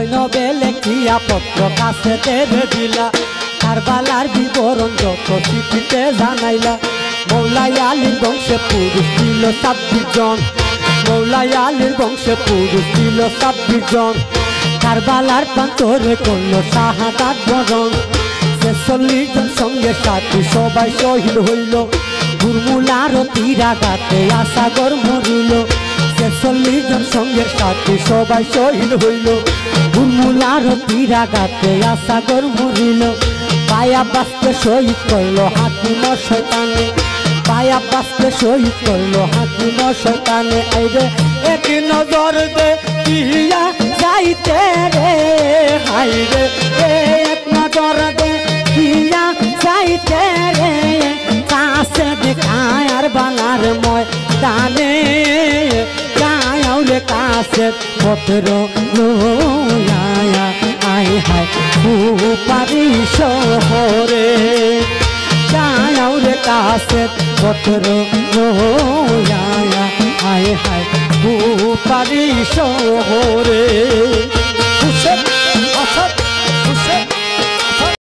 জৈনবে লেখিয়া পত্র কাছে দেবে দিলা কারবালার বিবরণ যত চিঠিতে জানাইলা মৌলাই আলীর বংশে পুরুষ ছিল 26 জন মৌলাই আলীর বংশে পুরুষ ছিল 26 জন কারবালার প্রান্তরে করলো শাহাদাত বরণ 46 জন সঙ্গে সাথী সবাই শহীদ হইল গুরমুলার তীরাঘাতে আসাগর মরিল 46 জন সঙ্গে সাথী সবাই শহীদ হইল গুরমুলার তীরাঘাতে আসাগর মরিল ভাই আব্বাসকে শহীদ করলো হাকিম শয়তানে ভাই আব্বাসকে শহীদ করলো হাকিম শয়তানে আইরে এক নজর দে কিয়া যাইতে রে হাইরে এক নজর দে কিয়া যাইতে রে কাছে দেখায় আর বাংলার ময়দানে গায়াউলে কাছে পত্র লইয়া আই হায় পারি শহরে গায়াউলে কাছে পত্র লইয়া আই হায় পারি শহরে